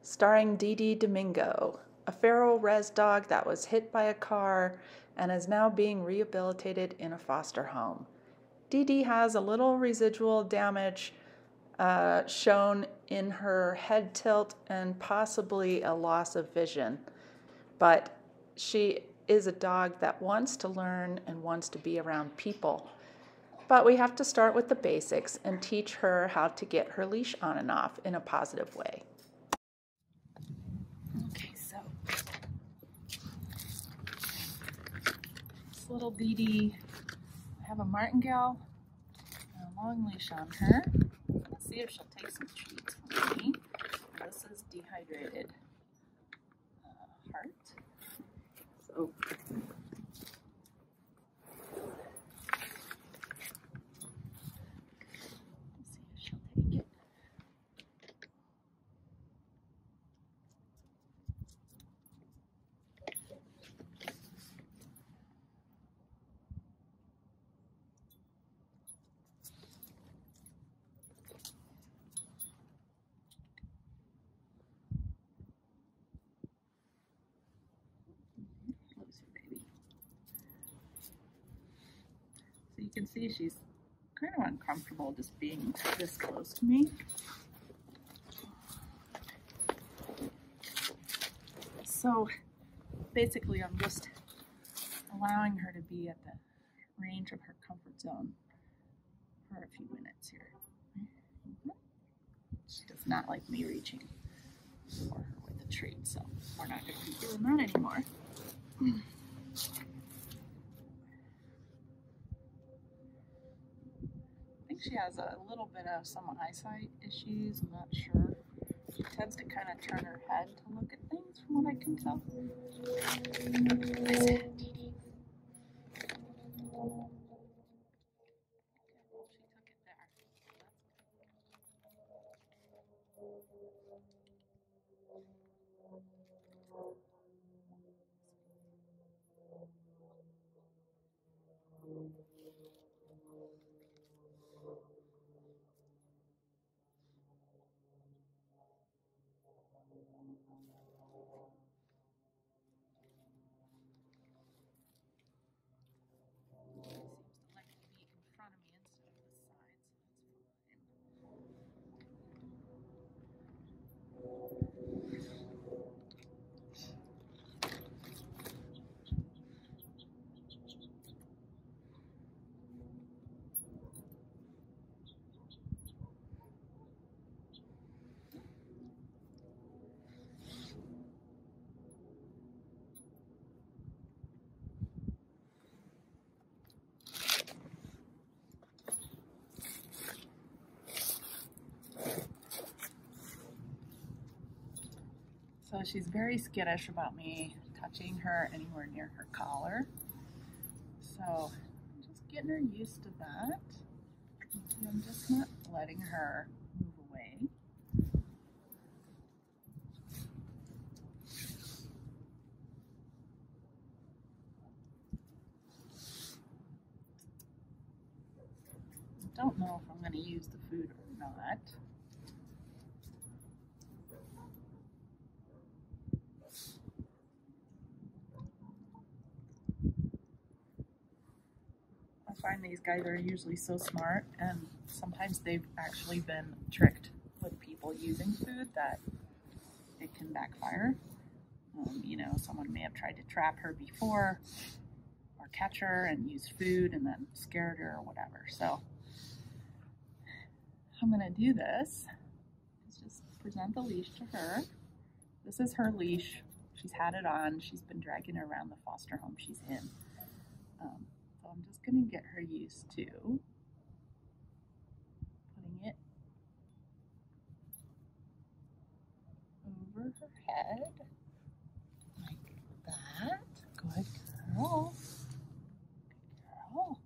starring DD Domingo, a feral res dog that was hit by a car and is now being rehabilitated in a foster home. DD has a little residual damage shown in her head tilt and possibly a loss of vision, but she is a dog that wants to learn and wants to be around people. But we have to start with the basics and teach her how to get her leash on and off in a positive way. Okay, so this little DD, I have a martingale and a long leash on her. Let's see if she'll take some treats from me. This is dehydrated heart. So you can see she's kind of uncomfortable just being this close to me. So basically I'm just allowing her to be at the range of her comfort zone for a few minutes here. She does not like me reaching for her with a treat, so we're not going to be doing that anymore. I think she has a little bit of some eyesight issues, I'm not sure. She tends to kind of turn her head to look at things from what I can tell. So she's very skittish about me touching her anywhere near her collar. So I'm just getting her used to that. I'm just not letting her move away. I don't know if I'm going to use the food or not. I find these guys are usually so smart, and sometimes they've actually been tricked with people using food that it can backfire. You know, someone may have tried to trap her before or catch her and use food and then scared her or whatever. So I'm going to do this. Let's just present the leash to her. This is her leash. She's had it on. She's been dragging her around the foster home she's in. So I'm just going to get her used to putting it over her head like that. Good girl. Good girl.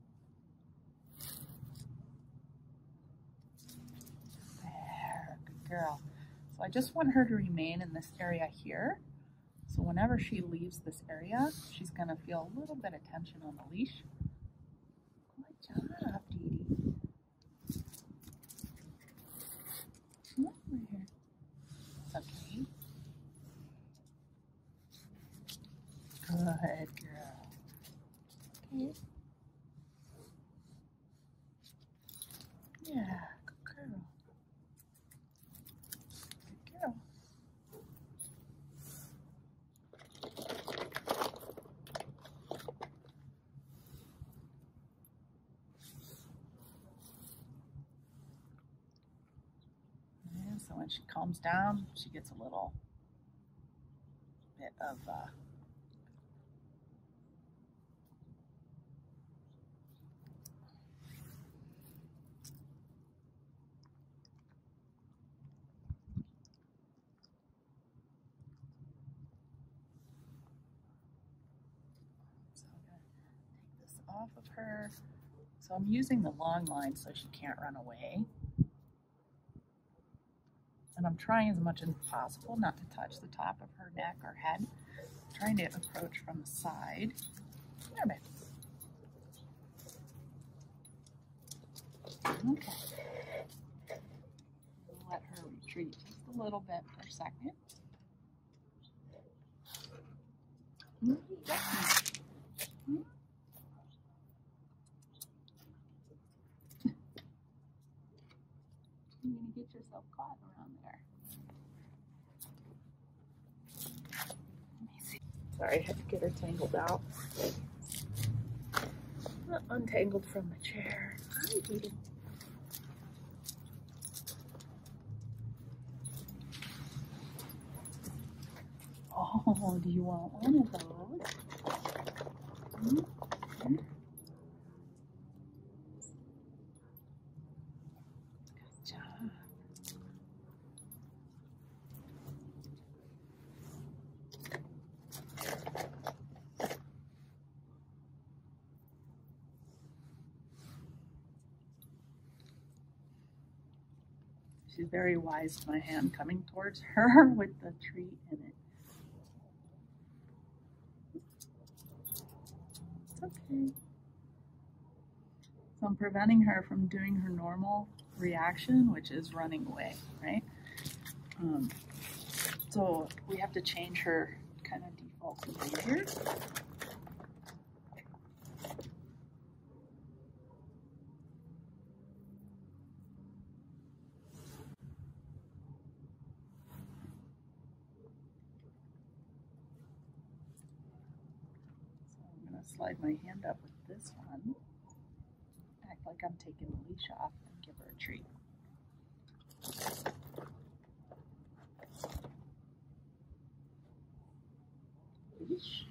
There, good girl. So I just want her to remain in this area here. So whenever she leaves this area, she's going to feel a little bit of tension on the leash. Good job, DD. Come over here. It's okay. Yeah, good girl. Good girl. Yeah, so when she calms down, she gets a little bit of so I'm gonna take this off of her. So I'm using the long line so she can't run away. And I'm trying as much as possible not to touch the top of her neck or head. I'm trying to approach from the side. There, babe. Okay. Let her retreat just a little bit per second. You You're gonna get yourself caught around there. Let me see. Sorry, I had to get her tangled out. Untangled from the chair. Hi, Edie. Oh, do you want one of those? Mm-hmm. Good job. She's very wise to my hand coming towards her with the treat in it. It's okay. So I'm preventing her from doing her normal reaction, which is running away, right? So we have to change her kind of default behavior. So I'm going to slide my hand up with this one, act like I'm taking the leash off, and give her a treat. Leash.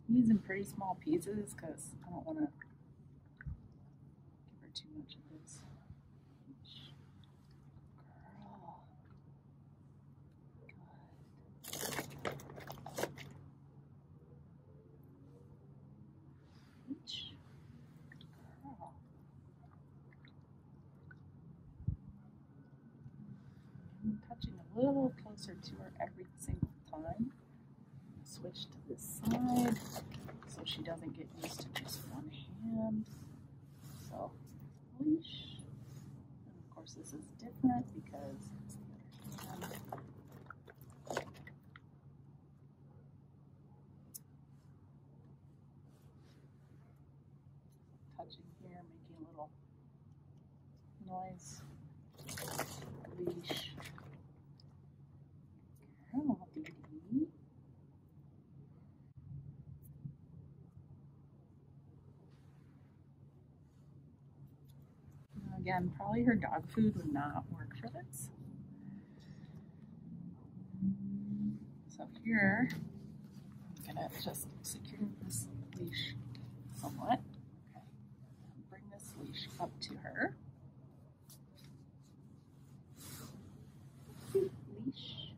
I'm using pretty small pieces because I don't want to give her too much of this. Leash. Girl. Good. Leash. Girl. I'm touching a little closer to her every single time. Switch to this side so she doesn't get used to just one hand. So, leash. And of course, this is different because it's the other hand. Touching here, making a little noise. Leash. Girl, DD. Again, probably her dog food would not work for this. So here, I'm gonna just secure this leash somewhat. Okay. Bring this leash up to her. Leash.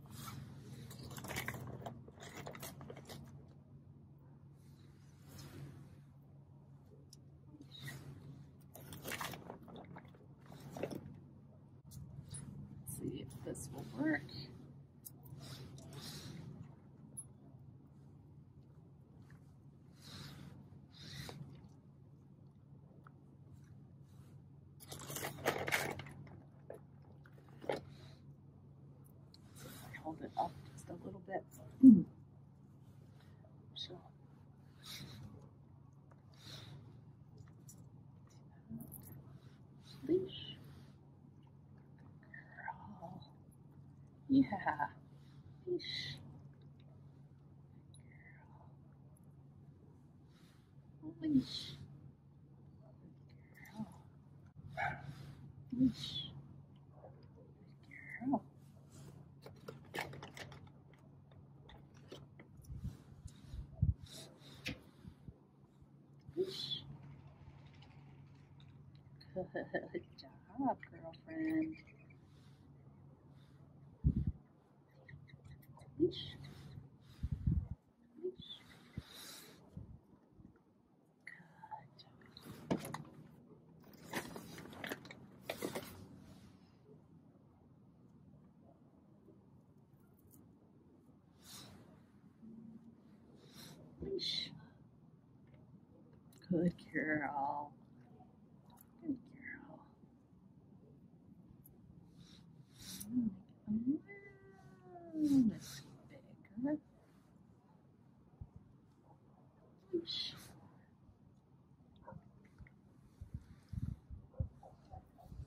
See if this will work. hold it up just a little bit. So, leash. Girl. Yeah. Leash. Girl. Leash. Girl. Leash. Girl. Leash. Good job, girlfriend. Leash. Leash. Good. Leash. Good girl. Good girl. That's bigger. Leash.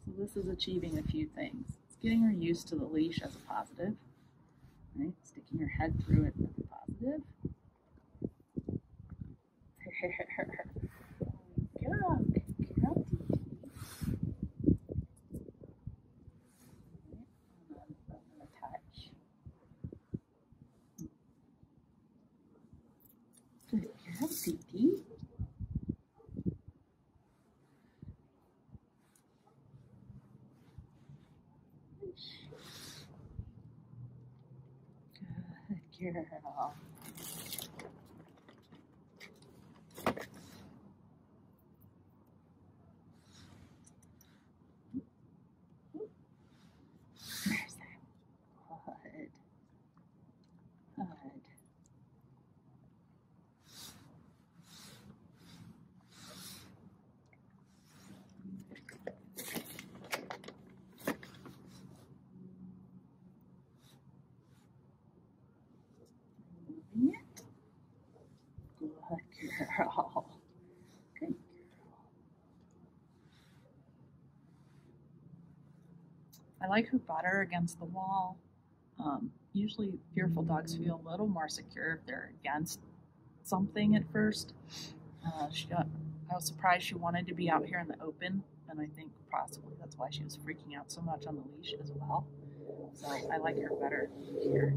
So this is achieving a few things. It's getting her used to the leash as a positive, right? Sticking her head through it as a positive. There. Good girl, DD. I'm gonna touch. Good girl, DD. Good girl. There's that. Good. Good. Moving it. Good girl. Good girl. I like her better against the wall. Usually fearful dogs feel a little more secure if they're against something at first. I was surprised she wanted to be out here in the open, and I think possibly that's why she was freaking out so much on the leash as well. So I like her better here.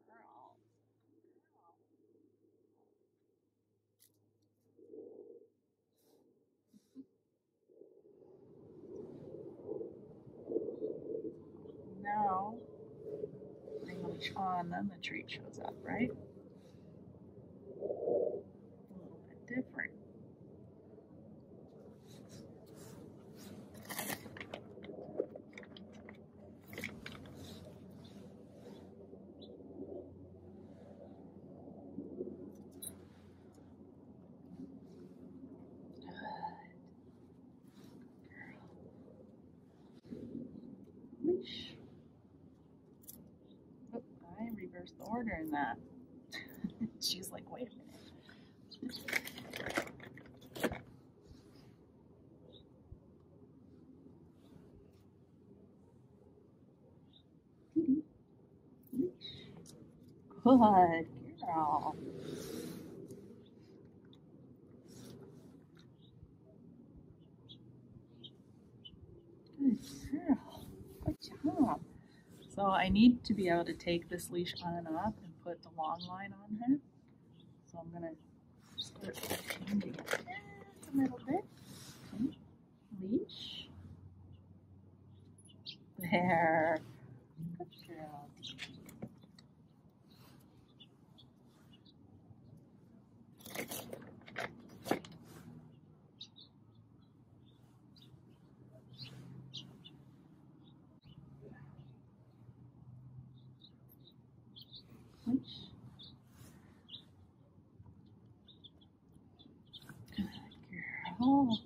Girl. Now, putting the leash on, then the treat shows up, right? A little bit different. Leash. Oh, I reversed the order in that. She's like, wait a minute. Leash. Good girl. Good girl. Good job. So I need to be able to take this leash on and off and put the long line on her. So I'm gonna start changing it just a little bit. Okay. Leash. There. Good girl. Leash. Oh,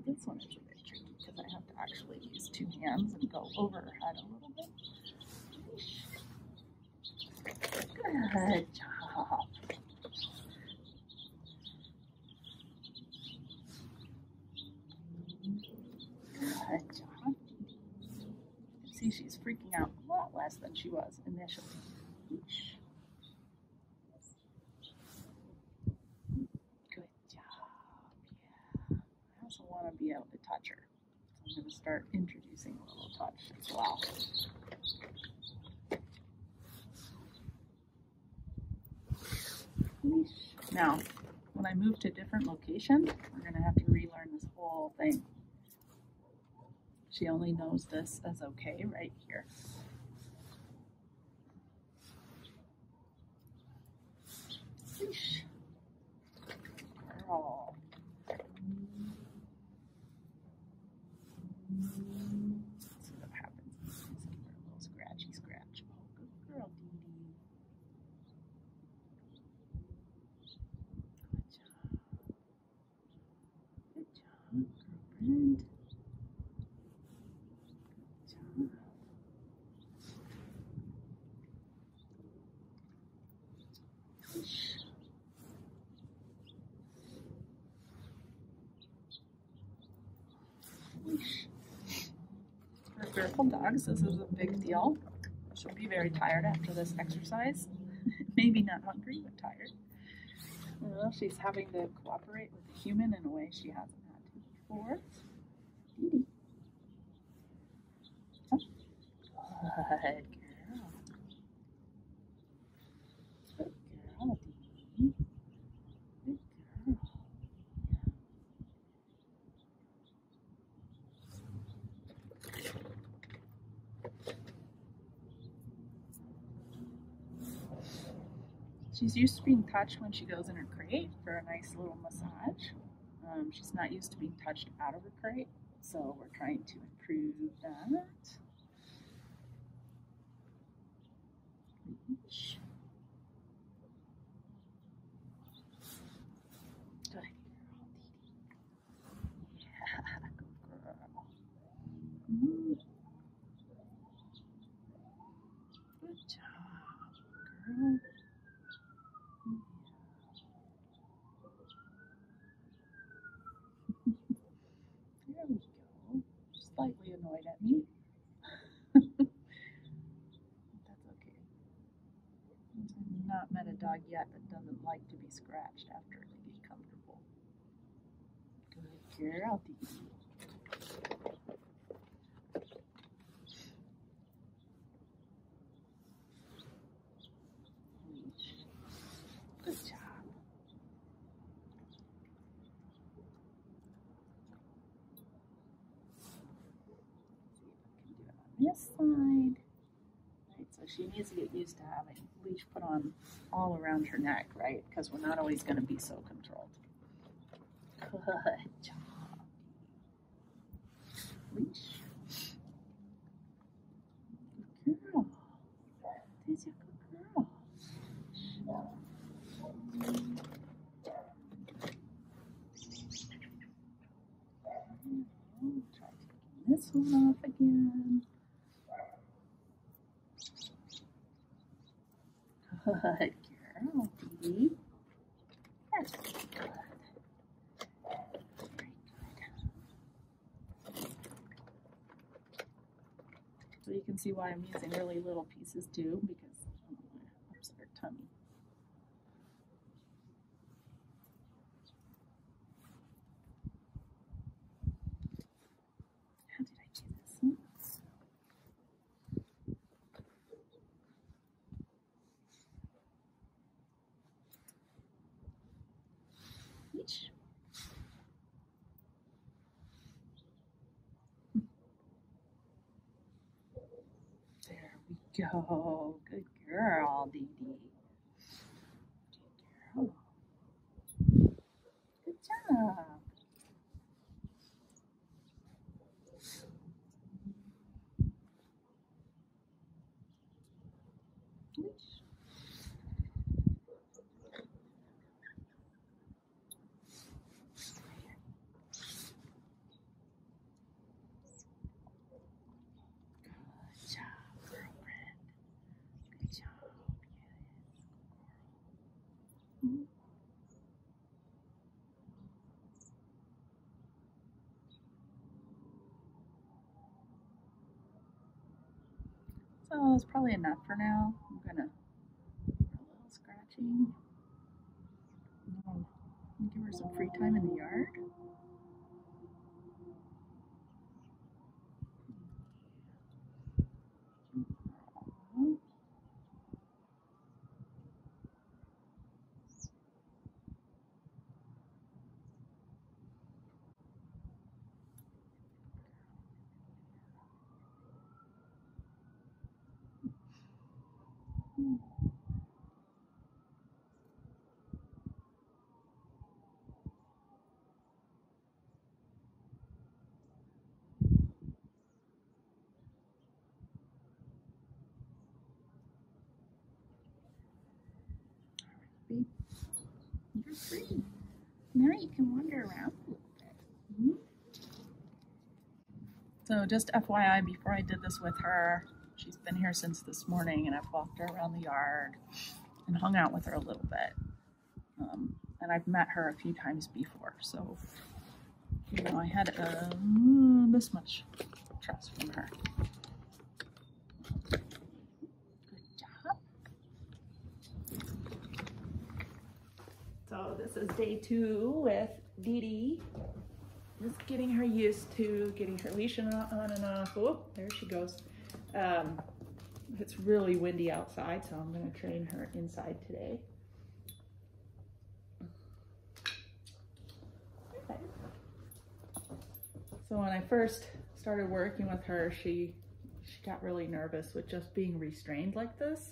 this one is a bit tricky because I have to actually use two hands and go over her head a little bit. Good job. Good job. See, she's freaking out a lot less than she was initially. Good job. Yeah. I also want to be able to touch her. So I'm going to start introducing a little touch as well. Now, when I move to a different location, we're going to have to relearn this whole thing. She only knows this as okay right here. Leash. Girl. Let's see what happens. Let's give her a little scratchy scratch. Oh, good girl, DD. Good job, girlfriend. Good job. Leash. Leash. For fearful dogs, this is a big deal. She'll be very tired after this exercise. Maybe not hungry, but tired. Well, she's having to cooperate with a human in a way she hasn't had to before. DD. Oh. Good girl. Good girl, DD. Good girl. She's used to being touched when she goes in her crate for a nice little massage. She's not used to being touched out of her crate, so we're trying to improve that. Leash. Good girl, DD. Yeah, good girl. Good job, girl. There we go. Slightly annoyed at me. That's okay. I've not met a dog yet that doesn't like to be scratched after they get comfortable. Good girl, DD. Leash. Good job. See if I can do it on this side. Right, so she needs to get used to having leash put on all around her neck, right? Because we're not always going to be so controlled. Good job. Leash. Good girl. There's a good girl. Try taking this one off again. Good girl, DD. That's good. Very good. So you can see why I'm using really little pieces too, because I don't want to upset her tummy. How did I do this one? Leash. There we go. Good girl, DD. Good girl. Good job. Leash. So it's probably enough for now. I'm gonna do a little scratching. Give her some free time in the yard. Babe, you're free. Now you can wander around a little bit. Mm-hmm. So just FYI, before I did this with her, she's been here since this morning, and I've walked her around the yard and hung out with her a little bit. And I've met her a few times before, so you know, I had this much trust from her. Good job. So this is day 2 with DD. Just getting her used to getting her leash on and off. Oh, there she goes. It's really windy outside, so I'm going to train her inside today. Okay. So when I first started working with her, she got really nervous with just being restrained like this.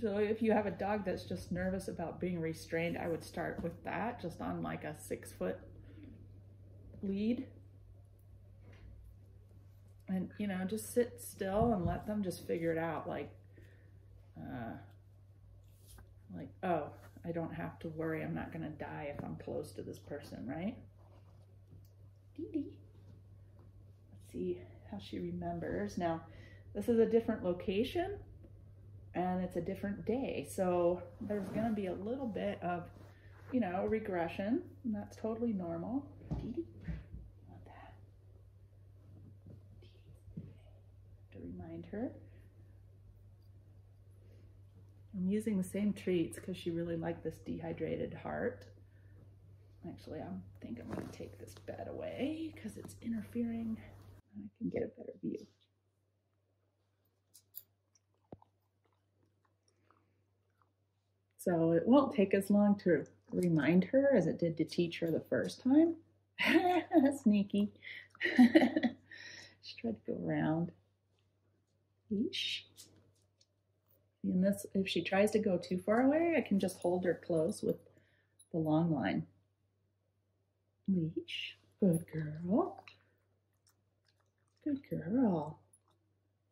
So if you have a dog that's just nervous about being restrained, I would start with that, just on like a 6-foot lead. And, you know, just sit still and let them just figure it out. Like, oh, I don't have to worry. I'm not going to die if I'm close to this person, right? Dee Dee. Let's see how she remembers. Now, this is a different location and it's a different day. So there's going to be a little bit of, you know, regression. And that's totally normal. Dee Dee. Remind her. I'm using the same treats because she really liked this dehydrated heart. Actually, I think I'm going to take this bed away because it's interfering. I can get a better view. So it won't take as long to remind her as it did to teach her the first time. Sneaky. She tried to go around. Leash. And this, if she tries to go too far away, I can just hold her close with the long line. Leash. Good girl. Good girl.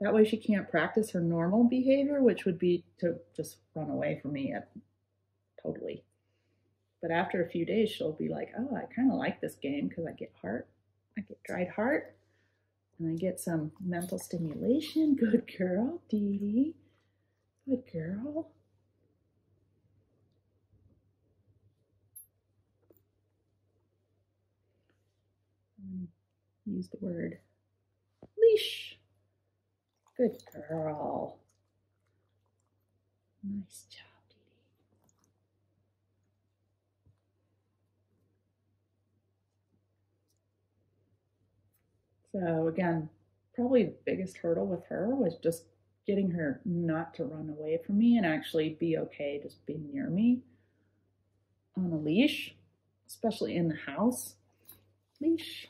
That way she can't practice her normal behavior, which would be to just run away from me totally. But after a few days, she'll be like, oh, I kind of like this game because I get dried heart. And I get some mental stimulation. Good girl, Dee Dee. Good girl. Use the word leash. Good girl. Nice job, Dee Dee. So again, probably the biggest hurdle with her was just getting her not to run away from me and actually be okay just being near me on a leash, especially in the house. Leash.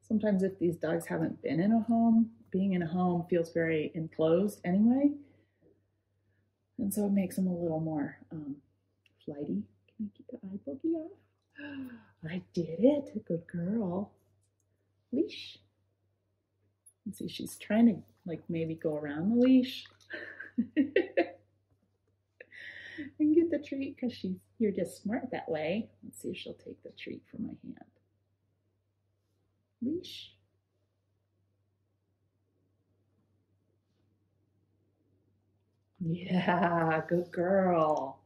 Sometimes if these dogs haven't been in a home, being in a home feels very enclosed anyway. And so it makes them a little more flighty. Can I keep the eye boogie off? I did it. Good girl. Leash. And see, she's trying to like maybe go around the leash and get the treat because you're just smart that way. Let's see if she'll take the treat from my hand. Leash. Yeah, good girl.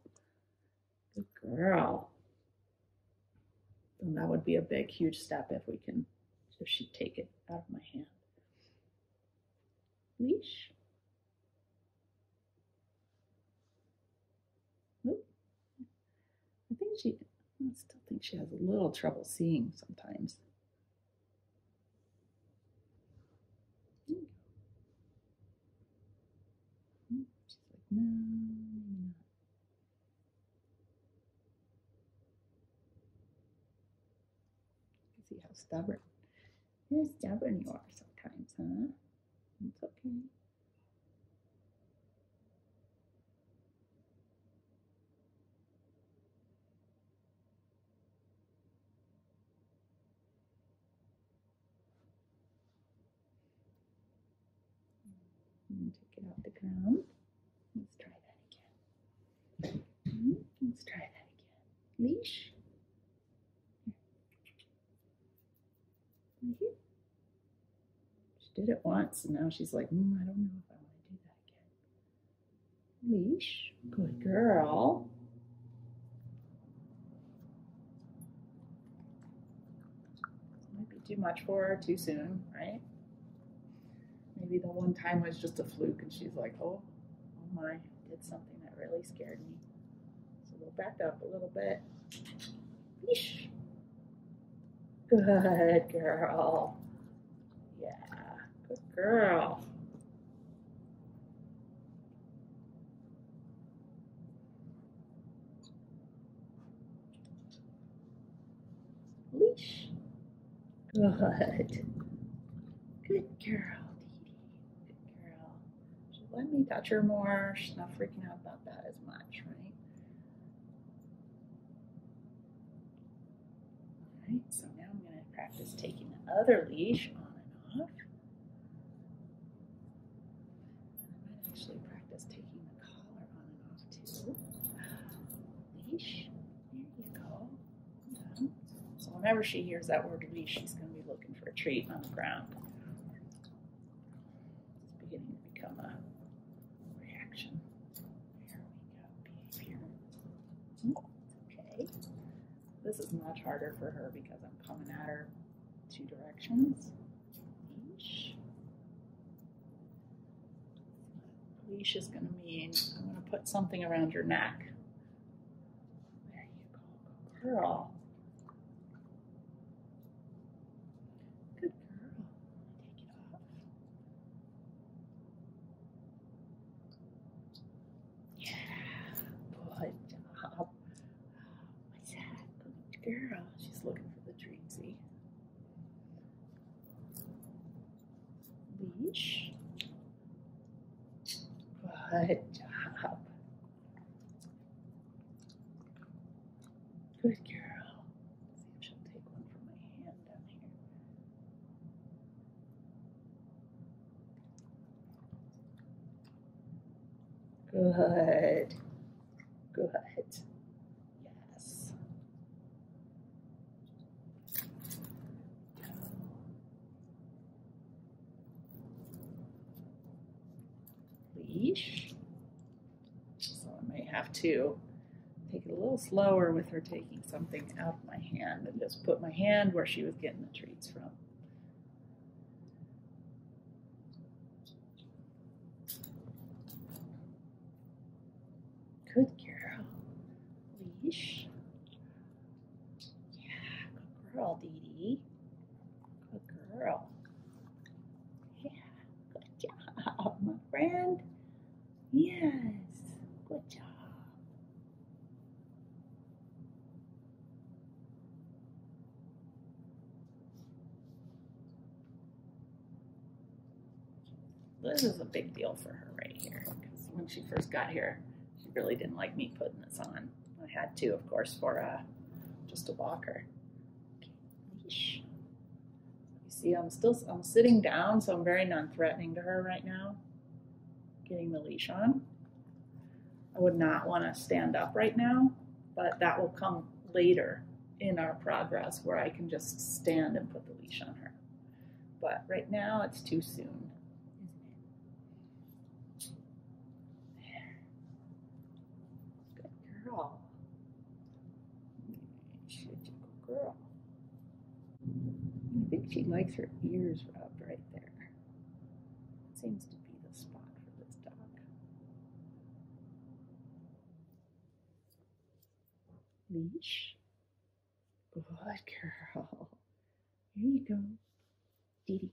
Good girl. And that would be a big, huge step if she'd take it out of my hand. Leash. Oop. I still think she has a little trouble seeing sometimes. She's like, no, maybe not. See how stubborn. How stubborn you are sometimes, huh? It's okay. And take it off the ground. Let's try that again. Let's try that again. Leash. Right here. She did it once, and now she's like, I don't know if I want to do that again. Leash. Good girl. Might be too much for her too soon, right? Maybe the one time was just a fluke, and she's like, oh my, I did something that really scared me. So we'll back up a little bit. Leash. Good girl. Yeah, good girl. Leash. Good. Good girl, Dee Dee. Good girl. She'll let me touch her more. She's not freaking out about that as much, right? Alright, so now I'm going to practice taking the other leash on and off. And I might actually practice taking the collar on and off too. Leash. There you go. Done. So whenever she hears that word leash, she's going to be looking for a treat on the ground. It's beginning to become a reaction. There we go. Behavior. Okay. This is much harder for her because I'm coming at her two directions. Leash. Leash is going to mean I'm going to put something around your neck. There you go, good girl. Good girl. Take it off. Yeah, good job. What's that? Good girl. She's looking for the treat, see? Leash. Good job. Good girl. Let's see if she'll take one from my hand down here. Good. Good. Yes. Leash. So I may have to take it a little slower with her taking something out of my hand and just put my hand where she was getting the treats from. Good girl. Leash. Yeah, good girl, Dee Dee. Good girl. Yeah, good job, my friend. Yes, good job. This is a big deal for her right here because when she first got here, she really didn't like me putting this on. I had to, of course, for just to walk her. Okay, leash. You see, I'm sitting down, so I'm very non-threatening to her right now. Getting the leash on. I would not want to stand up right now, but that will come later in our progress where I can just stand and put the leash on her. But right now, it's too soon. Good girl. She's a good girl. I think she likes her ears rubbed right there. Seems to be Leash. Good girl. Here you go. DD.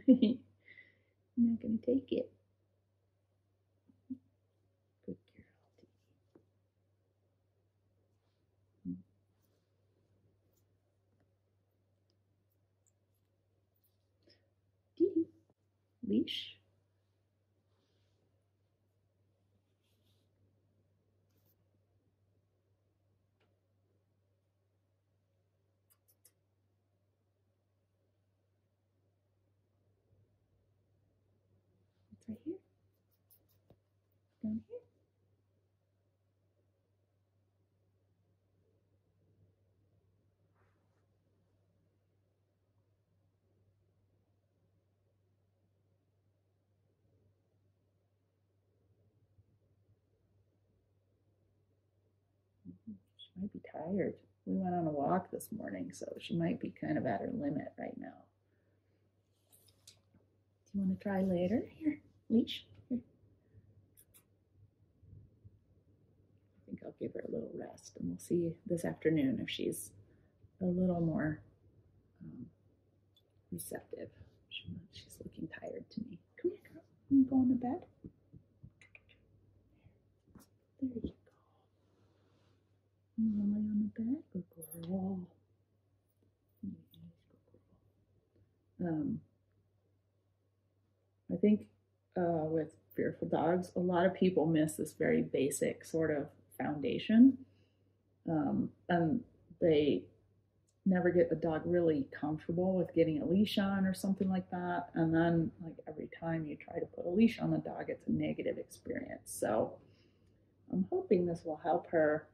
You're not going to take it. Good girl, DD. Leash. It's right here. Down here. She might be tired. We went on a walk this morning, so she might be kind of at her limit right now. Do you want to try later? Here, Leash. Here. I think I'll give her a little rest, and we'll see this afternoon if she's a little more receptive. She's looking tired to me. Come here, girl. You want to go on the bed? There you go. You want to lay on the bed? Good girl. I think with fearful dogs, a lot of people miss this very basic sort of foundation, and they never get the dog really comfortable with getting a leash on or something like that. And then, like, every time you try to put a leash on the dog, it's a negative experience. So I'm hoping this will help her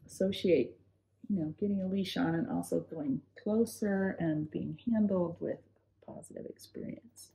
associate, getting a leash on and also going closer and being handled with positive experience.